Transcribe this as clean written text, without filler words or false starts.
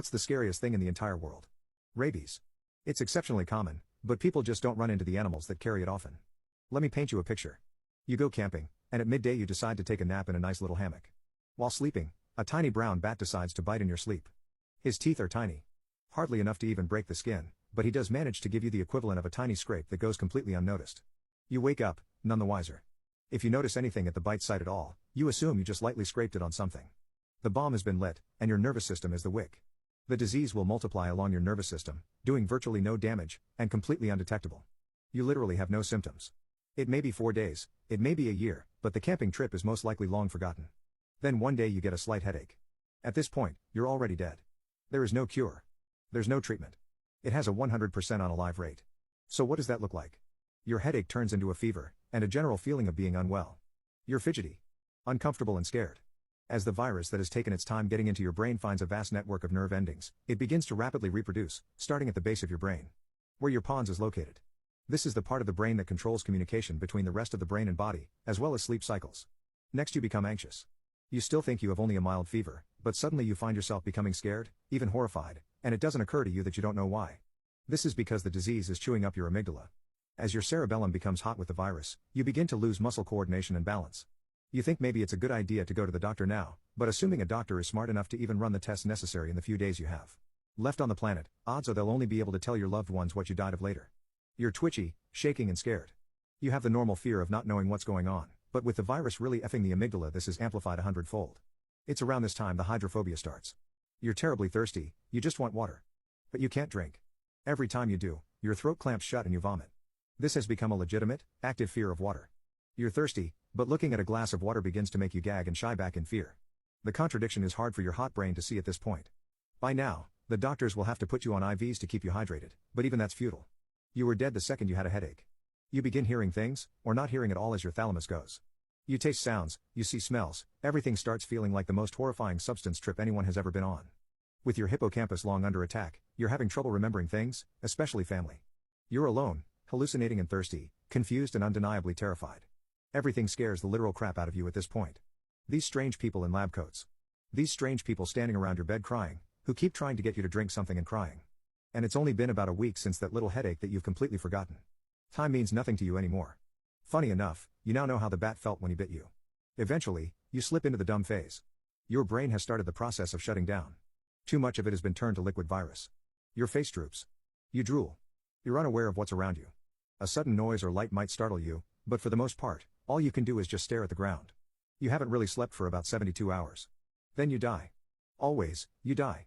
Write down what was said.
What's the scariest thing in the entire world? Rabies. It's exceptionally common, but people just don't run into the animals that carry it often. Let me paint you a picture. You go camping, and at midday you decide to take a nap in a nice little hammock. While sleeping, a tiny brown bat decides to bite in your sleep. His teeth are tiny. Hardly enough to even break the skin, but he does manage to give you the equivalent of a tiny scrape that goes completely unnoticed. You wake up, none the wiser. If you notice anything at the bite site at all, you assume you just lightly scraped it on something. The bomb has been lit, and your nervous system is the wick. The disease will multiply along your nervous system, doing virtually no damage, and completely undetectable. You literally have no symptoms. It may be 4 days, it may be a year, but the camping trip is most likely long forgotten. Then one day you get a slight headache. At this point, you're already dead. There is no cure. There's no treatment. It has a 100% unalive rate. So what does that look like? Your headache turns into a fever, and a general feeling of being unwell. You're fidgety, uncomfortable and scared. As the virus that has taken its time getting into your brain finds a vast network of nerve endings, it begins to rapidly reproduce, starting at the base of your brain, where your pons is located. This is the part of the brain that controls communication between the rest of the brain and body, as well as sleep cycles. Next you become anxious. You still think you have only a mild fever, but suddenly you find yourself becoming scared, even horrified, and it doesn't occur to you that you don't know why. This is because the disease is chewing up your amygdala. As your cerebellum becomes hot with the virus, you begin to lose muscle coordination and balance. You think maybe it's a good idea to go to the doctor now, but assuming a doctor is smart enough to even run the tests necessary in the few days you have left on the planet, odds are they'll only be able to tell your loved ones what you died of later. You're twitchy, shaking and scared. You have the normal fear of not knowing what's going on, but with the virus really effing the amygdala, this is amplified 100-fold. It's around this time the hydrophobia starts. You're terribly thirsty, you just want water. But you can't drink. Every time you do, your throat clamps shut and you vomit. This has become a legitimate, active fear of water. You're thirsty, but looking at a glass of water begins to make you gag and shy back in fear. The contradiction is hard for your hot brain to see at this point. By now, the doctors will have to put you on IVs to keep you hydrated, but even that's futile. You were dead the second you had a headache. You begin hearing things, or not hearing at all as your thalamus goes. You taste sounds, you see smells, everything starts feeling like the most horrifying substance trip anyone has ever been on. With your hippocampus long under attack, you're having trouble remembering things, especially family. You're alone, hallucinating and thirsty, confused and undeniably terrified. Everything scares the literal crap out of you at this point. These strange people in lab coats. These strange people standing around your bed crying, who keep trying to get you to drink something and crying. And it's only been about a week since that little headache that you've completely forgotten. Time means nothing to you anymore. Funny enough, you now know how the bat felt when he bit you. Eventually, you slip into the dumb phase. Your brain has started the process of shutting down. Too much of it has been turned to liquid virus. Your face droops. You drool. You're unaware of what's around you. A sudden noise or light might startle you, but for the most part, all you can do is just stare at the ground. You haven't really slept for about 72 hours. Then you die. Always, you die.